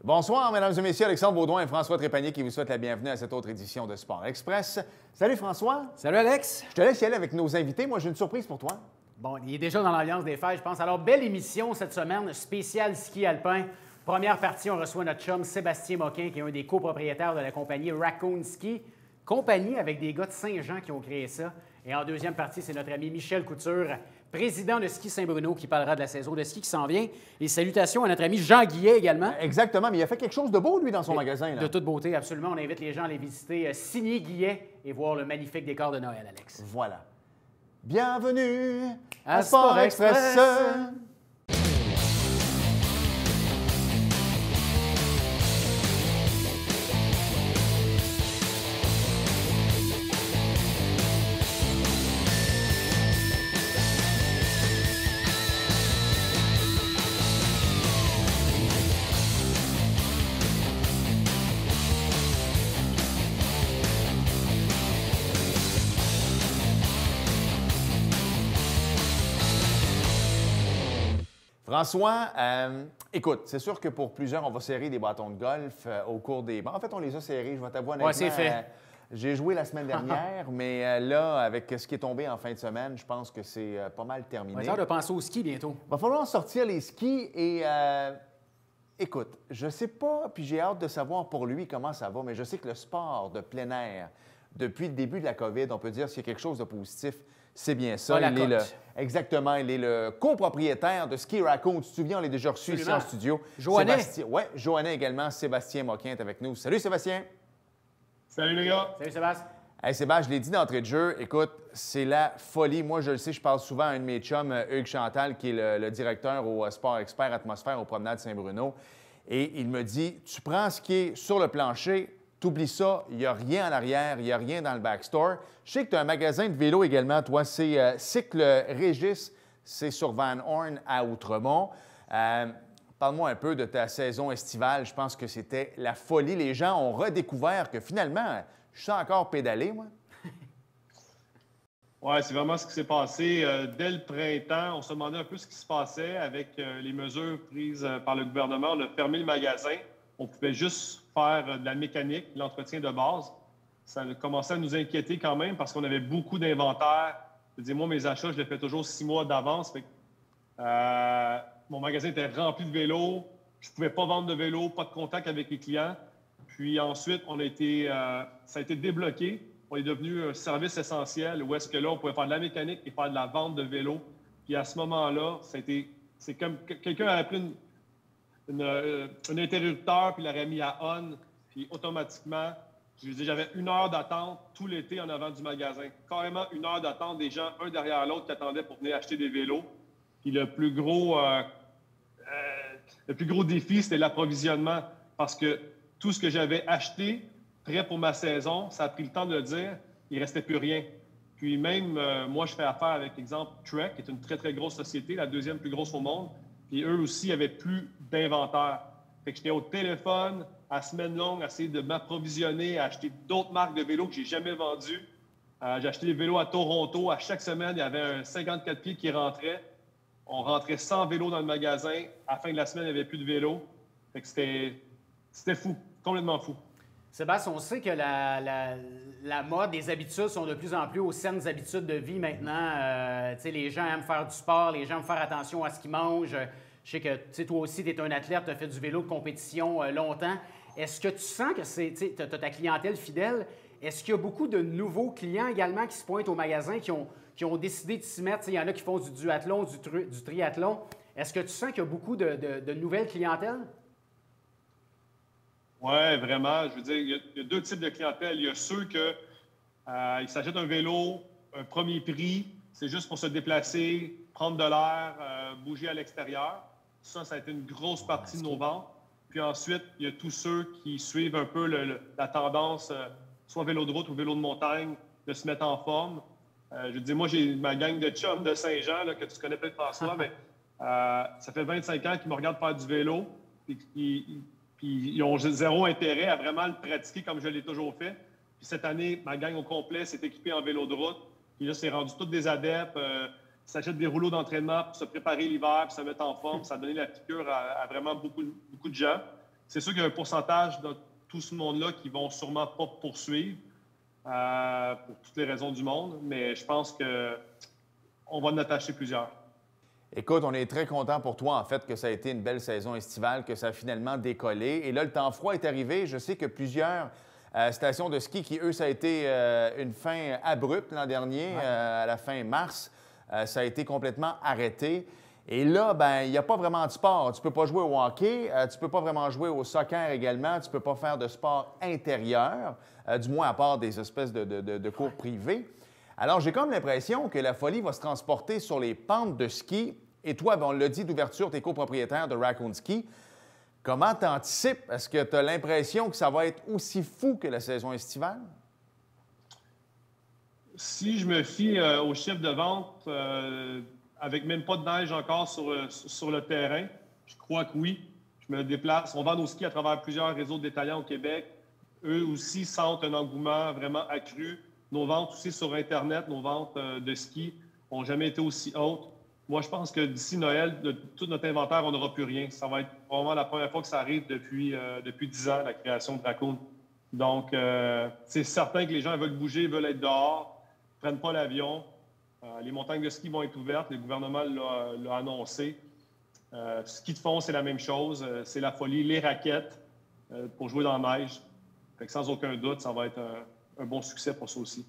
Bonsoir, mesdames et messieurs. Alexandre Baudouin et François Trépanier qui vous souhaitent la bienvenue à cette autre édition de Sport Express. Salut François. Salut Alex. Je te laisse y aller avec nos invités. Moi, j'ai une surprise pour toi. Bon, il est déjà dans l'ambiance des fêtes, je pense. Alors, belle émission cette semaine, spécial ski alpin. Première partie, on reçoit notre chum Sébastien Moquin, qui est un des copropriétaires de la compagnie Raccoon Ski. Compagnie avec des gars de Saint-Jean qui ont créé ça. Et en deuxième partie, c'est notre ami Michel Couture, président de Ski Saint-Bruno, qui parlera de la saison de ski qui s'en vient. Et salutations à notre ami Jean Guillet également. Exactement, mais il a fait quelque chose de beau, lui, dans son magasin. Là. De toute beauté, absolument. On invite les gens à aller visiter signer Guillet et voir le magnifique décor de Noël, Alex. Voilà. Bienvenue à Sport Express. François, écoute, c'est sûr que pour plusieurs, on va serrer des bâtons de golf au cours des... Bon, en fait, on les a serrés, je vais t'avouer honnêtement. Oui, c'est fait. J'ai joué la semaine dernière, mais là, avec ce qui est tombé en fin de semaine, je pense que c'est pas mal terminé. On va de penser au ski bientôt. Il va falloir sortir les skis et... écoute, je sais pas, puis j'ai hâte de savoir pour lui comment ça va, mais je sais que le sport de plein air, depuis le début de la COVID, on peut dire s'il y a quelque chose de positif, c'est bien ça. Exactement, il est le copropriétaire de Ski Raccoon. Tu te souviens, on l'a déjà reçu ici en studio. Joannais. Oui, Joannais également. Sébastien Moquin est avec nous. Salut Sébastien. Salut les gars. Salut Sébastien. Hey Sébastien, je l'ai dit d'entrée de jeu, écoute, c'est la folie. Moi, je le sais, je parle souvent à un de mes chums, Hugues Chantal, qui est le directeur au Sport Expert Atmosphère aux Promenades Saint-Bruno. Et il me dit, tu prends ce qui est sur le plancher, t'oublies ça, il n'y a rien en arrière, il n'y a rien dans le backstore. Je sais que tu as un magasin de vélo également, toi, c'est Cycle Régis, c'est sur Van Horn à Outremont. Parle-moi un peu de ta saison estivale. Je pense que c'était la folie. Les gens ont redécouvert que finalement, je sens encore pédaler, moi. Oui, c'est vraiment ce qui s'est passé. Dès le printemps, on se demandait un peu ce qui se passait avec les mesures prises par le gouvernement. On a fermé le magasin. On pouvait juste faire de la mécanique, l'entretien de base. Ça a commencé à nous inquiéter quand même parce qu'on avait beaucoup d'inventaire. Je veux dire, moi, mes achats, je les fais toujours 6 mois d'avance. Mon magasin était rempli de vélos. Je ne pouvais pas vendre de vélos, pas de contact avec les clients. Puis ensuite, ça a été débloqué. On est devenu un service essentiel où est-ce que là, on pouvait faire de la mécanique et faire de la vente de vélos. Puis à ce moment-là, c'est comme quelqu'un a appelé un interrupteur, puis l'aurait mis à on, puis automatiquement, j'avais 1 heure d'attente tout l'été en avant du magasin. Carrément 1 heure d'attente, des gens, un derrière l'autre, qui attendaient pour venir acheter des vélos. Puis le plus gros défi, c'était l'approvisionnement, parce que tout ce que j'avais acheté, prêt pour ma saison, ça a pris le temps de le dire, il ne restait plus rien. Puis même, moi, je fais affaire avec, exemple, Trek, qui est une très, très grosse société, la 2e plus grosse au monde. Puis eux aussi n'avaient plus d'inventaire. Fait que j'étais au téléphone à semaine longue à essayer de m'approvisionner, à acheter d'autres marques de vélos que j'ai jamais vendues. J'ai acheté des vélos à Toronto. À chaque semaine, il y avait un 54 pieds qui rentrait. On rentrait 100 vélos dans le magasin. À la fin de la semaine, il n'y avait plus de vélos. Fait que c'était fou, complètement fou. Sébastien, on sait que la mode, les habitudes sont de plus en plus aux saines habitudes de vie maintenant. Les gens aiment faire du sport, les gens aiment faire attention à ce qu'ils mangent. Je sais que toi aussi, tu es un athlète, tu as fait du vélo de compétition longtemps. Est-ce que tu sens que tu as ta clientèle fidèle? Est-ce qu'il y a beaucoup de nouveaux clients également qui se pointent au magasin, qui ont décidé de s'y mettre? Il y en a qui font du duathlon, du triathlon. Est-ce que tu sens qu'il y a beaucoup de nouvelles clientèles? Oui, vraiment. Je veux dire, il y a 2 types de clientèle. Il y a ceux ils s'achètent un vélo, un premier prix, c'est juste pour se déplacer, prendre de l'air, bouger à l'extérieur. Ça a été une grosse partie de nos ventes. Puis ensuite, il y a tous ceux qui suivent un peu la tendance, soit vélo de route ou vélo de montagne, de se mettre en forme. Je veux dire, moi, j'ai ma gang de chums de Saint-Jean, là, que tu connais peut-être, François, mais ça fait 25 ans qu'ils me regardent faire du vélo. Puis ils ont 0 intérêt à vraiment le pratiquer comme je l'ai toujours fait. Puis cette année, ma gang au complet s'est équipée en vélo de route. Puis là, c'est rendu tous des adeptes. Ils s'achètent des rouleaux d'entraînement pour se préparer l'hiver, puis se mettre en forme. Ça a donné la piqûre à vraiment beaucoup de gens. C'est sûr qu'il y a un pourcentage de tout ce monde-là qui vont sûrement pas poursuivre pour toutes les raisons du monde, mais je pense qu'on va en attacher plusieurs. Écoute, on est très content pour toi, en fait, que ça a été une belle saison estivale, que ça a finalement décollé. Et là, le temps froid est arrivé. Je sais que plusieurs stations de ski qui, eux, ça a été une fin abrupte l'an dernier, à la fin mars. Ça a été complètement arrêté. Et là, ben, il n'y a pas vraiment de sport. Tu ne peux pas jouer au hockey, tu ne peux pas vraiment jouer au soccer également, tu ne peux pas faire de sport intérieur, du moins à part des espèces de cours privés. Alors, j'ai comme l'impression que la folie va se transporter sur les pentes de ski. Et toi, ben, on l'a dit d'ouverture, tu es copropriétaire de Raccoon Ski. Comment t'anticipes? Est-ce que tu as l'impression que ça va être aussi fou que la saison estivale? Si je me fie au chiffre de vente, avec même pas de neige encore sur le terrain, je crois que oui. Je me déplace. On vend nos skis à travers plusieurs réseaux détaillants au Québec. Eux aussi sentent un engouement vraiment accru. Nos ventes aussi sur Internet, nos ventes de skis n'ont jamais été aussi hautes. Moi, je pense que d'ici Noël, de tout notre inventaire, on n'aura plus rien. Ça va être probablement la première fois que ça arrive depuis 10 ans, la création de Raccoon. Donc, c'est certain que les gens veulent bouger, veulent être dehors, ne prennent pas l'avion. Les montagnes de ski vont être ouvertes. Le gouvernement l'a annoncé. Ski de fond, c'est la même chose. C'est la folie. Les raquettes pour jouer dans la neige. Fait que sans aucun doute, ça va être un bon succès pour ça aussi.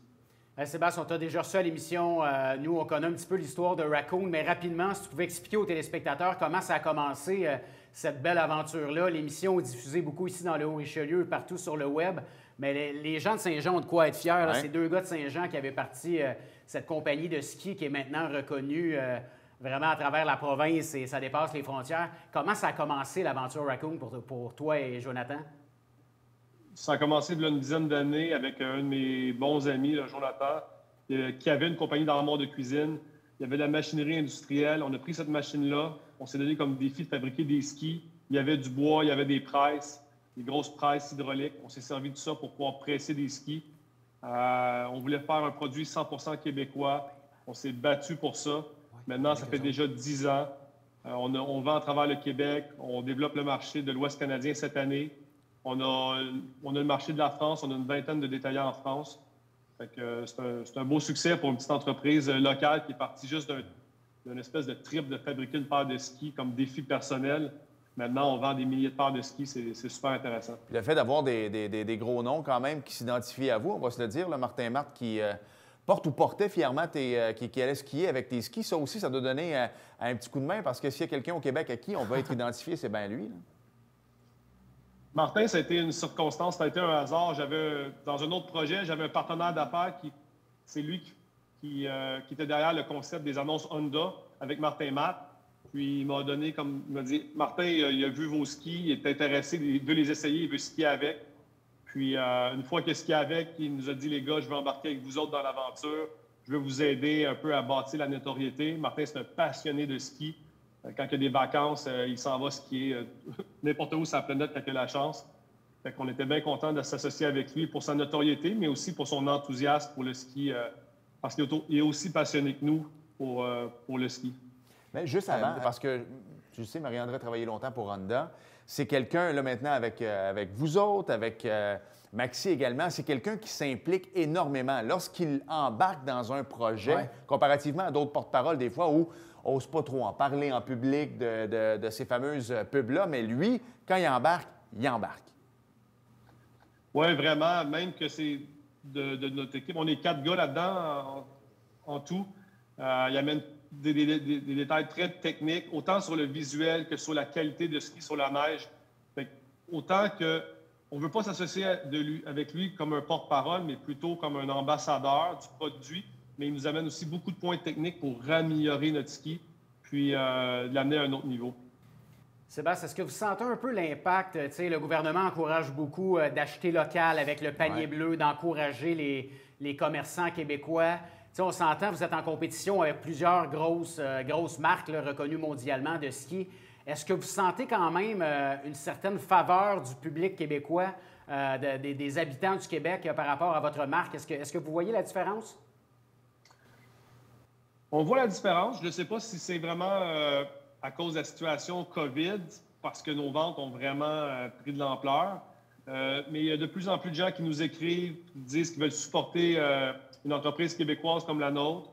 Sébastien, on t'a déjà reçu à l'émission. Nous, on connaît un petit peu l'histoire de Raccoon, mais rapidement, si tu pouvais expliquer aux téléspectateurs comment ça a commencé, cette belle aventure-là. L'émission est diffusée beaucoup ici dans le Haut-Richelieu, partout sur le web. Mais les gens de Saint-Jean ont de quoi être fiers. Là. Ces deux gars de Saint-Jean qui avaient parti cette compagnie de ski qui est maintenant reconnue vraiment à travers la province et ça dépasse les frontières. Comment ça a commencé, l'aventure Raccoon, pour toi et Jonathan? Ça a commencé il y a une dizaine d'années avec un de mes bons amis, là, Jonathan, qui avait une compagnie d'armoire de cuisine. Il y avait de la machinerie industrielle. On a pris cette machine-là. On s'est donné comme défi de fabriquer des skis. Il y avait du bois, il y avait des presses, des grosses presses hydrauliques. On s'est servi de ça pour pouvoir presser des skis. On voulait faire un produit 100% québécois. On s'est battu pour ça. Maintenant, ça fait déjà 10 ans. On vend à travers le Québec. On développe le marché de l'Ouest canadien cette année. On a le marché de la France. On a une vingtaine de détaillants en France. Fait que c'est un beau succès pour une petite entreprise locale qui est partie juste d'une espèce de trip de fabriquer une paire de skis comme défi personnel. Maintenant, on vend des milliers de paires de skis. C'est super intéressant. Puis le fait d'avoir des gros noms quand même qui s'identifient à vous, on va se le dire, là, Martin Marthe qui porte ou portait fièrement qui allait skier avec tes skis, ça aussi, ça doit donner un petit coup de main parce que s'il y a quelqu'un au Québec à qui on va être identifié, c'est bien lui. Là. Martin, ça a été une circonstance, ça a été un hasard. Dans un autre projet, j'avais un partenaire d'affaires c'est lui qui était derrière le concept des annonces Honda avec Martin Matt. Puis il m'a donné, comme il m'a dit, Martin, il a vu vos skis, il est intéressé, il veut les essayer, il veut skier avec. Puis une fois qu'il a skié avec, il nous a dit, les gars, je vais embarquer avec vous autres dans l'aventure. Je vais vous aider un peu à bâtir la notoriété. Martin, c'est un passionné de ski. Quand il y a des vacances, il s'en va skier n'importe où sur la planète quand il a la chance. Fait qu'on était bien contents de s'associer avec lui pour sa notoriété, mais aussi pour son enthousiasme pour le ski, parce qu'il est aussi passionné que nous pour le ski. Mais juste avant, parce que tu sais, Marie-André a travaillé longtemps pour Honda. C'est quelqu'un, là, maintenant, avec vous autres, avec Maxi également, c'est quelqu'un qui s'implique énormément. Lorsqu'il embarque dans un projet, comparativement à d'autres porte-paroles, des fois, où on n'ose pas trop en parler en public de ces fameuses pubs-là, mais lui, quand il embarque, il embarque. Oui, vraiment. Même que c'est de notre équipe. On est 4 gars là-dedans en tout. Il amène des détails très techniques, autant sur le visuel que sur la qualité de ski sur la neige. Fait autant qu'on ne veut pas s'associer avec lui comme un porte-parole, mais plutôt comme un ambassadeur du produit. Mais il nous amène aussi beaucoup de points techniques pour améliorer notre ski, puis l'amener à un autre niveau. Sébastien, est-ce que vous sentez un peu l'impact? Le gouvernement encourage beaucoup d'acheter local avec le panier bleu, d'encourager les commerçants québécois. T'sais, on s'entend, vous êtes en compétition avec plusieurs grosses marques là, reconnues mondialement de ski. Est-ce que vous sentez quand même une certaine faveur du public québécois, des habitants du Québec par rapport à votre marque? Est-ce que vous voyez la différence? On voit la différence. Je ne sais pas si c'est vraiment à cause de la situation COVID, parce que nos ventes ont vraiment pris de l'ampleur. Mais il y a de plus en plus de gens qui nous écrivent, qui disent qu'ils veulent supporter une entreprise québécoise comme la nôtre.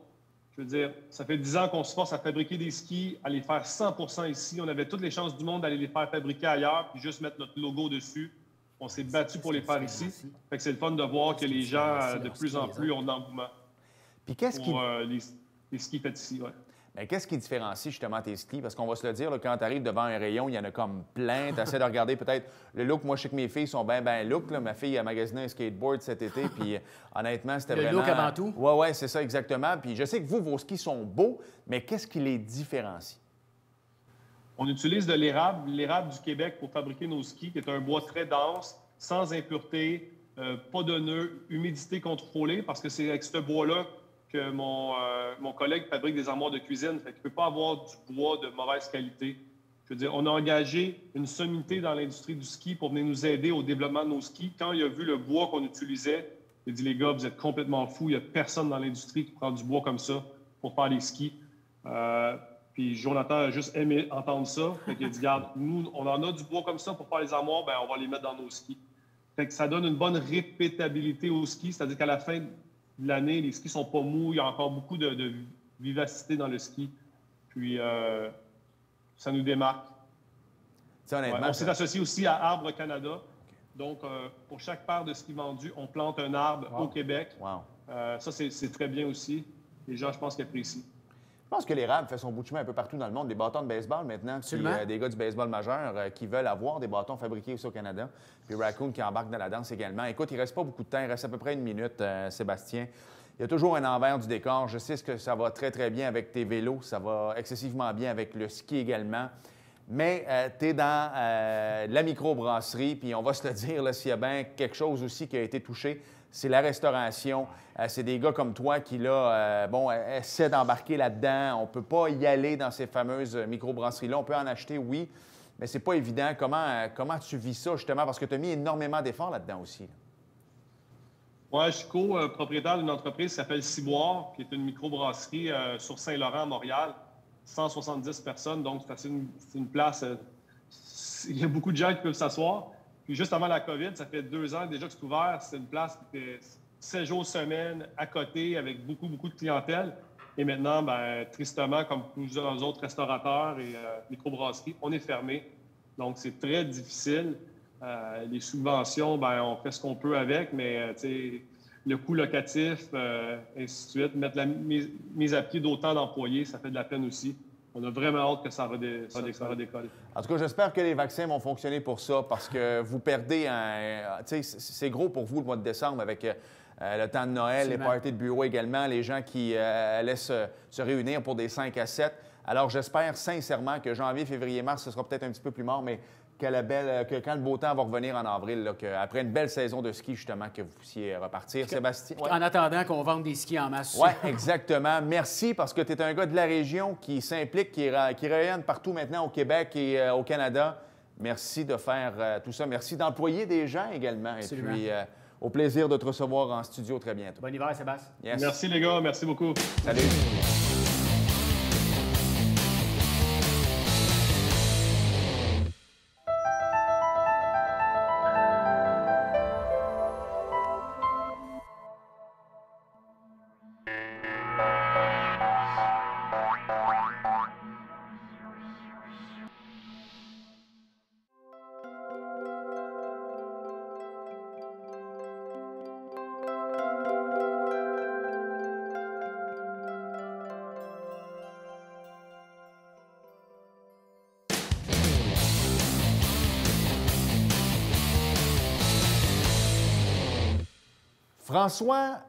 Je veux dire, ça fait 10 ans qu'on se force à fabriquer des skis, à les faire 100% ici. On avait toutes les chances du monde d'aller les faire fabriquer ailleurs, puis juste mettre notre logo dessus. On s'est battu pour les faire ici. Fait que c'est le fun de voir que les gens, de plus en plus, ont de l'engouement pour les skis faits ici. Ouais. Mais qu'est-ce qui différencie justement tes skis? Parce qu'on va se le dire, là, quand tu arrives devant un rayon, il y en a comme plein. Tu essaies de regarder peut-être le look. Moi, je sais que mes filles sont bien look. Là. Ma fille a magasiné un skateboard cet été, puis honnêtement, c'était vraiment... Le look avant tout? Oui, c'est ça, exactement. Puis je sais que vous, vos skis sont beaux, mais qu'est-ce qui les différencie? On utilise de l'érable du Québec pour fabriquer nos skis, qui est un bois très dense, sans impureté, pas de nœuds, humidité contrôlée, parce que c'est avec ce bois-là que mon collègue fabrique des armoires de cuisine. Fait qu'il ne peut pas avoir du bois de mauvaise qualité. Je veux dire, on a engagé une sommité dans l'industrie du ski pour venir nous aider au développement de nos skis. Quand il a vu le bois qu'on utilisait, il a dit « Les gars, vous êtes complètement fous. Il n'y a personne dans l'industrie qui prend du bois comme ça pour faire des skis. » Puis Jonathan a juste aimé entendre ça. Fait qu'il a dit « Regarde, nous, on en a du bois comme ça pour faire les armoires, bien, on va les mettre dans nos skis. » Fait que ça donne une bonne répétabilité aux skis, c'est-à-dire qu'à la fin de l'année, les skis sont pas mous, il y a encore beaucoup de vivacité dans le ski. Puis ça nous démarque. Honnêtement, on s'est associé aussi à Arbre Canada. Okay. Donc, pour chaque paire de skis vendus, on plante un arbre au Québec. Wow. Ça, c'est très bien aussi. Les gens, je pense qu'ils apprécient. Je pense que l'érable fait son bout de chemin un peu partout dans le monde. Des bâtons de baseball maintenant, puis, des gars du baseball majeur qui veulent avoir des bâtons fabriqués aussi au Canada. Puis Raccoon qui embarque dans la danse également. Écoute, il ne reste pas beaucoup de temps, il reste à peu près une minute, Sébastien. Il y a toujours un envers du décor. Je sais que ça va très, très bien avec tes vélos. Ça va excessivement bien avec le ski également. Mais tu es dans la microbrasserie, puis on va se le dire, s'il y a bien quelque chose aussi qui a été touché, c'est la restauration. C'est des gars comme toi qui, là, essaient d'embarquer là-dedans. On ne peut pas y aller dans ces fameuses microbrasseries-là. On peut en acheter, oui, mais c'est pas évident. Comment tu vis ça, justement? Parce que tu as mis énormément d'efforts là-dedans aussi. Oui, je suis co-propriétaire d'une entreprise qui s'appelle Ciboire, qui est une microbrasserie sur Saint-Laurent, à Montréal. 170 personnes, donc c'est une place... il y a beaucoup de gens qui peuvent s'asseoir. Puis juste avant la COVID, ça fait 2 ans déjà que c'est ouvert. C'est une place qui fait 7 jours semaine, à côté, avec beaucoup de clientèle. Et maintenant, bien, tristement, comme plusieurs autres restaurateurs et microbrasseries, on est fermé. Donc, c'est très difficile. Les subventions, bien, on fait ce qu'on peut avec, mais le coût locatif, ainsi de suite, mettre la mise à pied d'autant d'employés, ça fait de la peine aussi. On a vraiment hâte que ça redécolle. En tout cas, j'espère que les vaccins vont fonctionner pour ça, parce que vous perdez c'est gros pour vous le mois de décembre avec le temps de Noël, absolument. Les parties de bureau également, les gens qui allaient se réunir pour des 5 à 7. Alors, j'espère sincèrement que janvier, février, mars, ce sera peut-être un petit peu plus mort, mais que quand le beau temps va revenir en avril, après une belle saison de ski, justement, que vous puissiez repartir. Sébastien? Ouais. En attendant qu'on vende des skis en masse. Oui, exactement. Merci, parce que tu es un gars de la région qui s'implique, qui rayonne partout maintenant au Québec et au Canada. Merci de faire tout ça. Merci d'employer des gens également. Absolument. Et puis, au plaisir de te recevoir en studio très bientôt. Bon hiver, Sébastien. Yes. Merci, les gars. Merci beaucoup. Salut. François,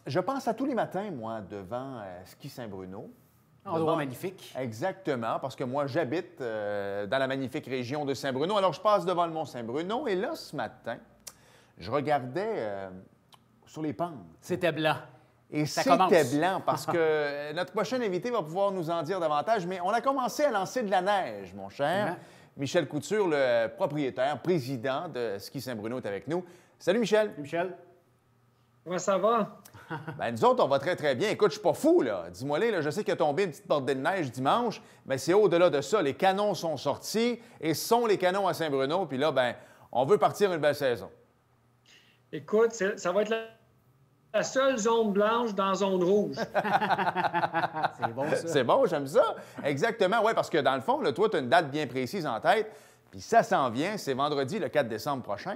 je pense à tous les matins, moi, devant Ski Saint-Bruno. Un endroit magnifique. Exactement, parce que moi, j'habite dans la magnifique région de Saint-Bruno. Alors, je passe devant le mont Saint-Bruno et là, ce matin, je regardais sur les pentes. C'était blanc. Et c'était blanc parce que notre prochain invité va pouvoir nous en dire davantage, mais on a commencé à lancer de la neige, mon cher. Ouais. Michel Couture, le propriétaire, président de Ski Saint-Bruno, est avec nous. Salut, Michel. Salut, Michel. Comment ça va? Bien, nous autres, on va très, très bien. Écoute, je suis pas fou, là. Dis-moi là, je sais qu'il a tombé une petite bordée de neige dimanche, mais c'est au-delà de ça. Les canons sont sortis et ce sont les canons à Saint-Bruno. Puis là, bien, on veut partir une belle saison. Écoute, ça va être la seule zone blanche dans la zone rouge. C'est bon, ça. C'est bon, j'aime ça. Exactement, oui, parce que dans le fond, là, toi, tu as une date bien précise en tête, puis ça s'en vient, c'est vendredi le 4 décembre prochain.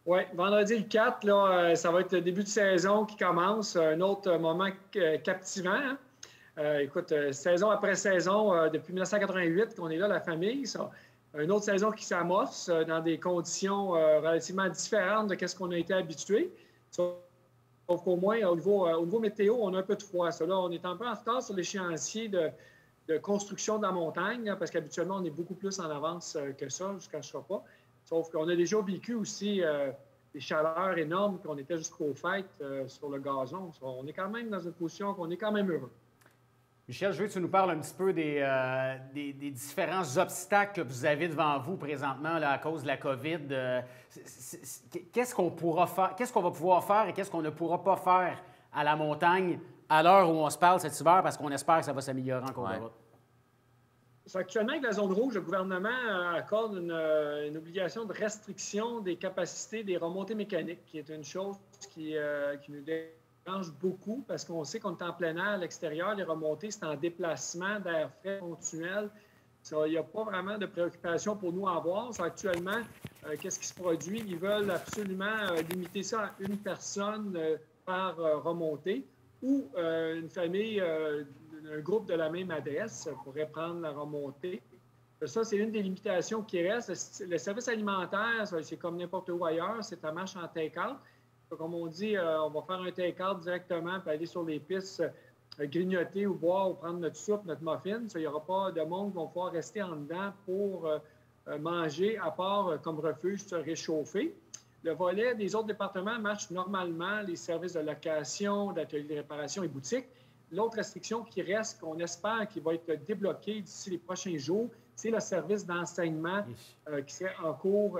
Oui, vendredi le 4, là, ça va être le début de saison qui commence, un autre moment captivant. Hein? Écoute, saison après saison, depuis 1988 qu'on est là, la famille, ça. Une autre saison qui s'amorce dans des conditions relativement différentes de ce qu'on a été habitué. Sauf qu'au moins, au niveau météo, on a un peu de froid. Ça, là, on est un peu en retard sur l'échéancier de construction de la montagne, hein, parce qu'habituellement, on est beaucoup plus en avance que ça, je ne cacherai pas. Sauf qu'on a déjà vécu aussi des chaleurs énormes qu'on était jusqu'aux fêtes sur le gazon. On est quand même dans une position qu'on est quand même heureux. Michel, je veux que tu nous parles un petit peu des différents obstacles que vous avez devant vous présentement là, à cause de la COVID. Qu'est-ce qu'on va pouvoir faire et qu'est-ce qu'on ne pourra pas faire à la montagne à l'heure où on se parle cet hiver parce qu'on espère que ça va s'améliorer encore de route? Actuellement, avec la zone rouge, le gouvernement accorde une obligation de restriction des capacités des remontées mécaniques, qui est une chose qui nous dérange beaucoup parce qu'on sait qu'on est en plein air à l'extérieur. Les remontées, c'est en déplacement d'air frais continuel. Il n'y a pas vraiment de préoccupation pour nous à avoir. Actuellement, qu'est-ce qui se produit? Ils veulent absolument limiter ça à une personne par remontée ou une famille, un groupe de la même adresse pourrait prendre la remontée. Ça, c'est une des limitations qui reste. Le service alimentaire, c'est comme n'importe où ailleurs, c'est ta marche en take-out. Comme on dit, on va faire un take-out directement puis aller sur les pistes, grignoter ou boire ou prendre notre soupe, notre muffin. Il n'y aura pas de monde qui va pouvoir rester en dedans pour manger, à part comme refuge, se réchauffer. Le volet des autres départements marche normalement, les services de location, d'ateliers de réparation et boutiques. L'autre restriction qui reste, qu'on espère qui va être débloquée d'ici les prochains jours, c'est le service d'enseignement qui serait en cours.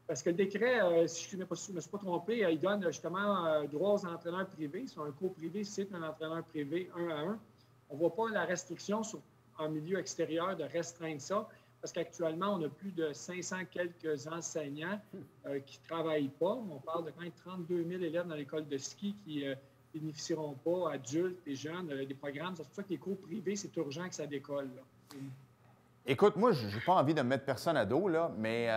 Parce que le décret, si je ne me suis pas trompé, il donne justement droit aux entraîneurs privés. Sur un cours privé, c'est un entraîneur privé 1 à 1. On ne voit pas la restriction en milieu extérieur de restreindre ça, parce qu'actuellement, on a plus de 500 quelques enseignants qui ne travaillent pas. On parle de quand même 32 000 élèves dans l'école de ski qui bénéficieront pas, adultes et jeunes, des programmes. C'est pour ça que les cours privés, c'est urgent que ça décolle. Là. Écoute, moi, je n'ai pas envie de mettre personne à dos, là, mais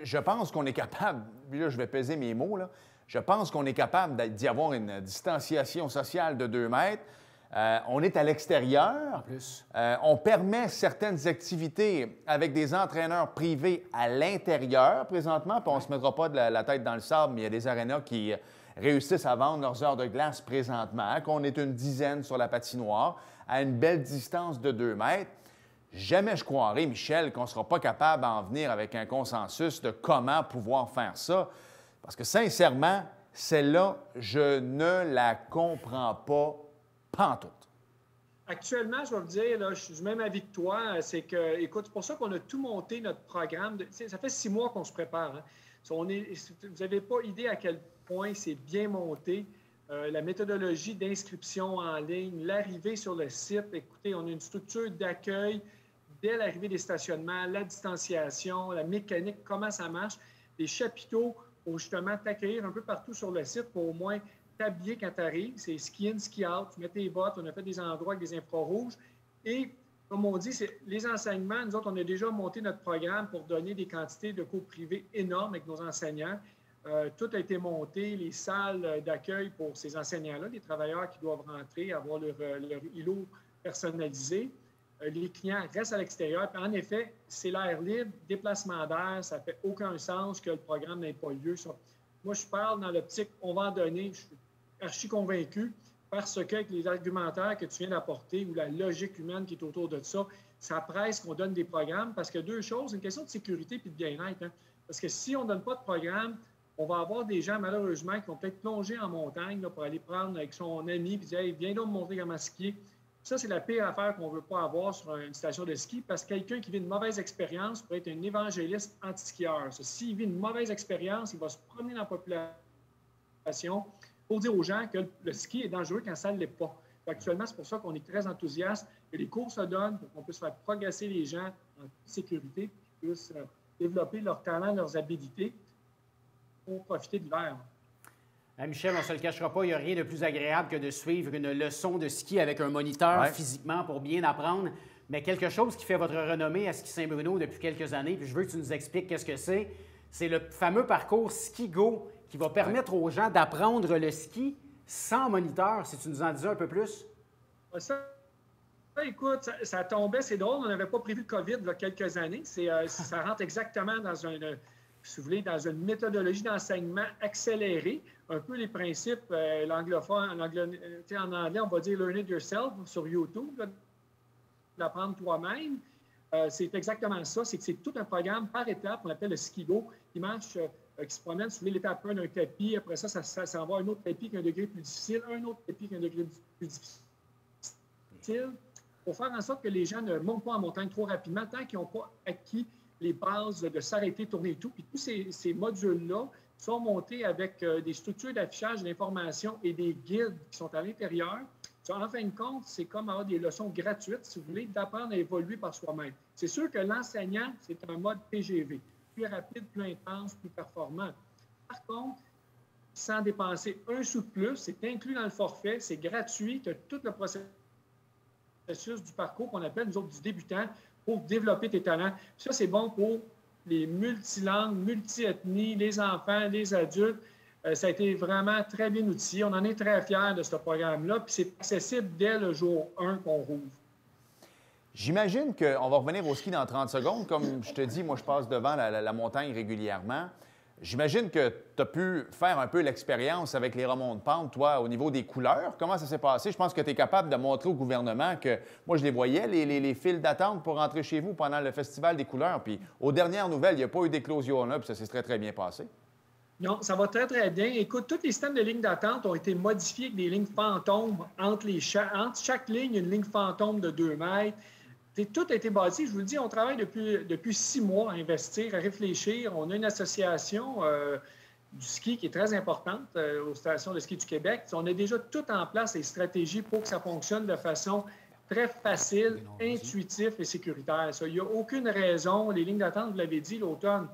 je pense qu'on est capable, là, je vais peser mes mots, là, je pense qu'on est capable d'y avoir une distanciation sociale de 2 mètres. On est à l'extérieur. En plus. On permet certaines activités avec des entraîneurs privés à l'intérieur présentement, puis on ne se mettra pas de la tête dans le sable, mais il y a des arénas qui réussissent à vendre leurs heures de glace présentement, qu'on est une dizaine sur la patinoire, à une belle distance de 2 mètres. Jamais je croirais, Michel, qu'on ne sera pas capable d'en venir avec un consensus de comment pouvoir faire ça. Parce que sincèrement, celle-là, je ne la comprends pas pantoute. Actuellement, je vais vous dire, là, je suis du même avis que toi, c'est que, écoute, c'est pour ça qu'on a tout monté notre programme. Ça fait 6 mois qu'on se prépare. Hein. Vous n'avez pas idée à quel point c'est bien monté. La méthodologie d'inscription en ligne, l'arrivée sur le site. Écoutez, on a une structure d'accueil dès l'arrivée des stationnements, la distanciation, la mécanique, comment ça marche, des chapiteaux pour justement t'accueillir un peu partout sur le site pour au moins t'habiller quand tu arrives. C'est ski in, ski out, tu mets tes bottes, on a fait des endroits avec des infrarouges. Et comme on dit, c'est les enseignements. Nous autres, on a déjà monté notre programme pour donner des quantités de cours privés énormes avec nos enseignants. Tout a été monté, les salles d'accueil pour ces enseignants-là, les travailleurs qui doivent rentrer, avoir leur îlot personnalisé. Les clients restent à l'extérieur. Puis en effet, c'est l'air libre, déplacement d'air, ça ne fait aucun sens que le programme n'ait pas lieu. Ça. Moi, je parle dans l'optique, on va en donner, je suis archi convaincu, parce qu'avec les argumentaires que tu viens d'apporter ou la logique humaine qui est autour de ça, ça presse qu'on donne des programmes parce que 2 choses, une question de sécurité et de bien-être. Hein. Parce que si on ne donne pas de programme, on va avoir des gens, malheureusement, qui vont peut-être plonger en montagne là, pour aller prendre avec son ami et dire hey, viens donc me montrer comment skier. Ça, c'est la pire affaire qu'on ne veut pas avoir sur une station de ski parce que quelqu'un qui vit une mauvaise expérience peut être un évangéliste anti-skieur. S'il vit une mauvaise expérience, il va se promener dans la population pour dire aux gens que le ski est dangereux quand ça ne l'est pas. Actuellement, c'est pour ça qu'on est très enthousiaste, que les cours se donnent pour qu'on puisse faire progresser les gens en sécurité, qu'ils puissent développer leurs talents, leurs habilités pour profiter de l'hiver. Michel, on ne se le cachera pas, il n'y a rien de plus agréable que de suivre une leçon de ski avec un moniteur physiquement pour bien apprendre. Mais quelque chose qui fait votre renommée à Ski Saint-Bruno depuis quelques années, puis je veux que tu nous expliques qu'est-ce que c'est le fameux parcours Ski-Go qui va permettre aux gens d'apprendre le ski sans moniteur, si tu nous en dis un peu plus. Écoute, ça tombait, c'est drôle, on n'avait pas prévu le COVID il y a quelques années. Ça rentre exactement dans si vous voulez, dans une méthodologie d'enseignement accélérée, un peu les principes, l'anglophone, en anglais, on va dire « learn it yourself » sur YouTube, l'apprendre toi-même. C'est exactement ça, c'est que c'est tout un programme par étape, on appelle le Ski-Go, qui marche, qui se promène sur l'étape 1 d'un tapis, après ça s'envoie à un autre tapis qui a un degré plus difficile, un autre tapis qui a un degré plus difficile, pour faire en sorte que les gens ne montent pas en montagne trop rapidement tant qu'ils n'ont pas acquis les bases de s'arrêter, tourner et tout. Puis tous ces modules-là sont montés avec des structures d'affichage d'information et des guides qui sont à l'intérieur. En fin de compte, c'est comme avoir des leçons gratuites, si vous voulez, d'apprendre à évoluer par soi-même. C'est sûr que l'enseignant, c'est un mode TGV, plus rapide, plus intense, plus performant. Par contre, sans dépenser un sou de plus, c'est inclus dans le forfait, c'est gratuit, tu as tout le processus du parcours qu'on appelle, nous autres, du débutant, pour développer tes talents. Ça, c'est bon pour les multilangues, multi-ethnies, les enfants, les adultes. Ça a été vraiment très bien outillé. On en est très fiers de ce programme-là. Puis c'est accessible dès le jour 1 qu'on rouvre. J'imagine qu'on va revenir au ski dans 30 secondes. Comme je te dis, moi, je passe devant la montagne régulièrement. J'imagine que tu as pu faire un peu l'expérience avec les remonts de pente, toi, au niveau des couleurs. Comment ça s'est passé? Je pense que tu es capable de montrer au gouvernement que, moi, je les voyais, les files d'attente pour rentrer chez vous pendant le Festival des couleurs. Puis, aux dernières nouvelles, il n'y a pas eu d'éclosion là, puis ça s'est très, très bien passé. Non, ça va très, très bien. Écoute, tous les systèmes de lignes d'attente ont été modifiés avec des lignes fantômes entre chaque ligne, une ligne fantôme de 2 mètres. Tout a été bâti. Je vous le dis, on travaille depuis 6 mois à investir, à réfléchir. On a une association du ski qui est très importante aux stations de ski du Québec. On a déjà tout en place, les stratégies pour que ça fonctionne de façon très facile, intuitive et sécuritaire. Il n'y a aucune raison. Les lignes d'attente, vous l'avez dit, l'automne,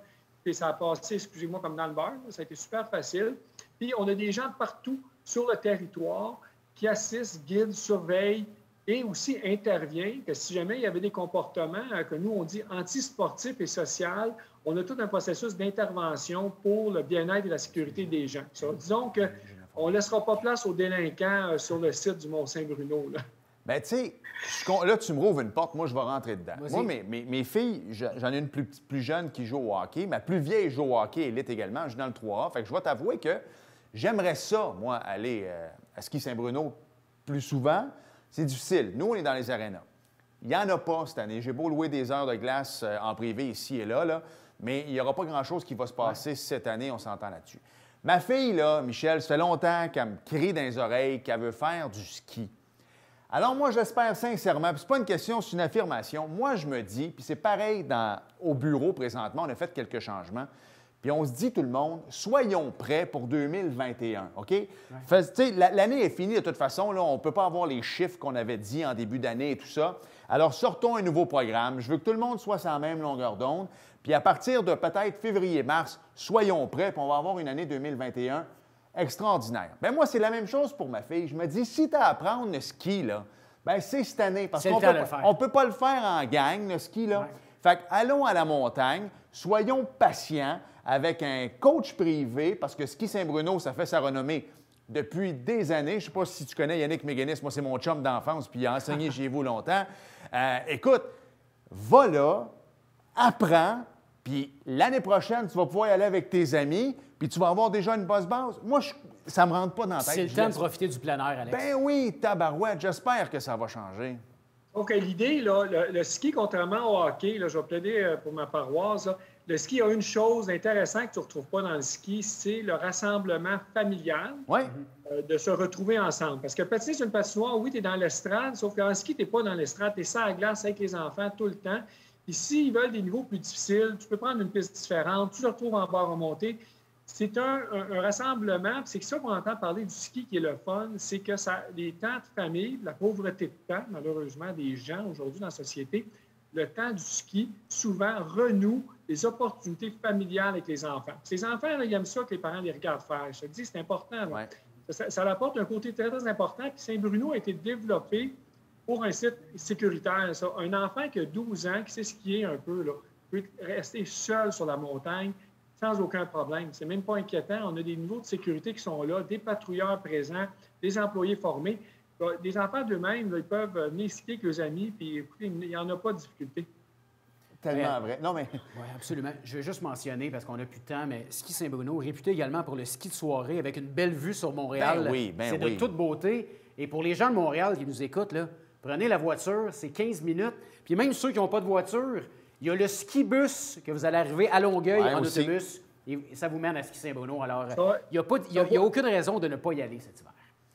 ça a passé, excusez-moi, comme dans le beurre. Ça a été super facile. Puis, on a des gens partout sur le territoire qui assistent, guident, surveillent, et aussi intervient que si jamais il y avait des comportements que nous, on dit antisportifs et social, on a tout un processus d'intervention pour le bien-être et la sécurité des gens. Disons qu'on ne laissera pas place aux délinquants sur le site du Mont-Saint-Bruno. Bien, tu sais, là, tu me rouvres une porte, moi, je vais rentrer dedans. Moi, mes filles, j'en ai une plus jeune qui joue au hockey. Ma plus vieille joue au hockey élite également. Je suis dans le 3A. Fait que je vais t'avouer que j'aimerais ça, moi, aller à Ski Saint-Bruno plus souvent. C'est difficile. Nous, on est dans les arénas. Il n'y en a pas cette année. J'ai beau louer des heures de glace en privé ici et là, mais il n'y aura pas grand-chose qui va se passer cette année, on s'entend là-dessus. Ma fille, là, Michel, ça fait longtemps qu'elle me crie dans les oreilles qu'elle veut faire du ski. Alors moi, j'espère sincèrement, puis c'est pas une question, c'est une affirmation. Moi, je me dis, puis c'est pareil au bureau présentement, on a fait quelques changements. Puis on se dit, tout le monde, soyons prêts pour 2021, OK? Ouais. L'année est finie de toute façon. Là, on ne peut pas avoir les chiffres qu'on avait dit en début d'année et tout ça. Alors, sortons un nouveau programme. Je veux que tout le monde soit sur la même longueur d'onde. Puis à partir de peut-être février-mars, soyons prêts, puis on va avoir une année 2021 extraordinaire. Bien, moi, c'est la même chose pour ma fille. Je me dis, si tu as à apprendre le ski, là, bien, c'est cette année. Parce qu'on ne peut pas le faire en gang, le ski, là. Ouais. Fait que, allons à la montagne, soyons patients, avec un coach privé, parce que Ski Saint-Bruno, ça fait sa renommée depuis des années. Je ne sais pas si tu connais Yannick Méganis, moi, c'est mon chum d'enfance, puis il a enseigné chez vous longtemps. Écoute, va là, apprends, puis l'année prochaine, tu vas pouvoir y aller avec tes amis, puis tu vas avoir déjà une bonne base. Moi, ça ne me rentre pas dans la tête. C'est le temps de profiter du plein air, Alex. Ben oui, tabarouette, j'espère que ça va changer. OK, l'idée, là, le ski, contrairement au hockey, là, je vais plaider pour ma paroisse, là, le ski a une chose intéressante que tu ne retrouves pas dans le ski, c'est le rassemblement familial, de se retrouver ensemble. Parce que patiner sur une patinoire, oui, tu es dans l'estrade, sauf qu'en ski, tu n'es pas dans l'estrade, tu es sur la glace avec les enfants tout le temps. Puis s'ils veulent des niveaux plus difficiles, tu peux prendre une piste différente, tu te retrouves en barre remontée. C'est un rassemblement, c'est ça qu'on entend parler du ski qui est le fun, c'est que les temps de famille, la pauvreté de temps, malheureusement, des gens aujourd'hui dans la société, le temps du ski, souvent, renoue les opportunités familiales avec les enfants. Ces enfants, là, ils aiment ça que les parents les regardent faire. Je te dis, c'est important. Ouais. Ça apporte un côté très, très important. Puis Saint-Bruno a été développé pour un site sécuritaire. Ça. Un enfant qui a 12 ans, qui sait skier un peu, là, peut rester seul sur la montagne sans aucun problème. C'est même pas inquiétant. On a des niveaux de sécurité qui sont là, des patrouilleurs présents, des employés formés. Des enfants d'eux-mêmes, ils peuvent venir skier avec leurs amis, puis écoutez, il n'y en a pas de difficulté. Tellement vrai. Non, mais... Oui, absolument. Je vais juste mentionner, parce qu'on n'a plus de temps, mais Ski Saint-Bruno, réputé également pour le ski de soirée avec une belle vue sur Montréal. C'est de toute beauté. Et pour les gens de Montréal qui nous écoutent, là, prenez la voiture, c'est 15 minutes. Puis même ceux qui n'ont pas de voiture, il y a le ski-bus que vous allez arriver à Longueuil en autobus. Et ça vous mène à Ski Saint-Bruno. Alors, il n'y a aucune raison de ne pas y aller cet hiver.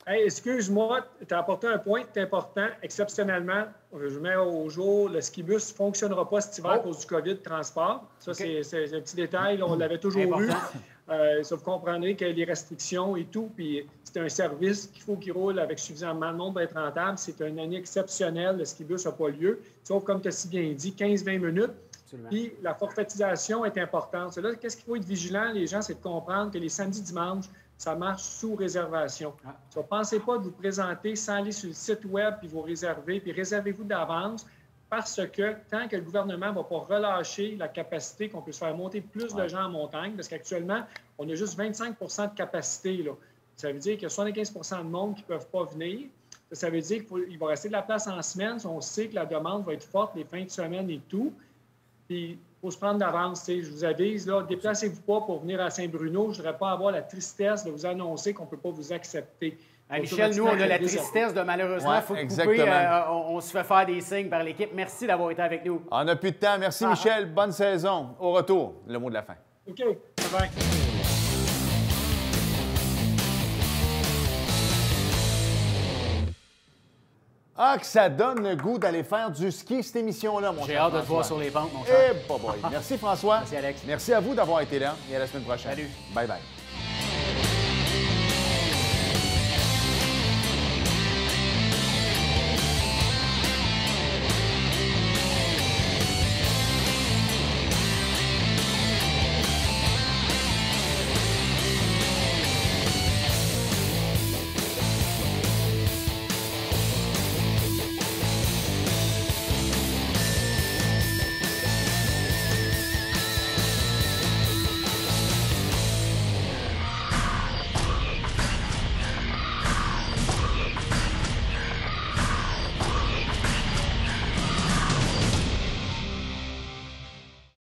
Hey, excuse-moi, tu as apporté un point important. Exceptionnellement, je mets au jour, le skibus ne fonctionnera pas cet hiver à cause du COVID transport. Ça, c'est un petit détail. Là, on l'avait toujours eu. Sauf que vous comprendrez qu'il y a les restrictions et tout. Puis c'est un service qu'il faut qu'il roule avec suffisamment de monde pour être rentable. C'est une année exceptionnelle. Le skibus n'a pas lieu. Sauf, comme tu as si bien dit, 15-20 minutes. Absolument. Puis la forfaitisation est importante. Là, qu'est-ce qu'il faut être vigilant, les gens, c'est de comprendre que les samedis, dimanches, ça marche sous réservation. Ne pensez pas de vous présenter sans aller sur le site web puis vous réserver, puis réservez-vous d'avance parce que tant que le gouvernement ne va pas relâcher la capacité qu'on peut se faire monter plus de gens en montagne, parce qu'actuellement, on a juste 25 de capacité. Là. Ça veut dire qu'il y a 75 de monde qui ne peuvent pas venir. Ça veut dire qu'il va rester de la place en semaine. On sait que la demande va être forte les fins de semaine et tout. Puis, il faut se prendre d'avance. Je vous avise, là, déplacez-vous pas pour venir à Saint-Bruno. Je ne voudrais pas avoir la tristesse de vous annoncer qu'on ne peut pas vous accepter. Michel, nous, on a la tristesse de malheureusement, il faut couper. On se fait faire des signes par l'équipe. Merci d'avoir été avec nous. On n'a plus de temps. Merci, Michel. Bonne saison. Au retour, le mot de la fin. OK. Bye-bye. Ah, que ça donne le goût d'aller faire du ski, cette émission-là, mon cher. J'ai hâte de te voir sur les pentes, mon cher. Merci, François. Merci, Alex. Merci à vous d'avoir été là et à la semaine prochaine. Salut. Bye-bye.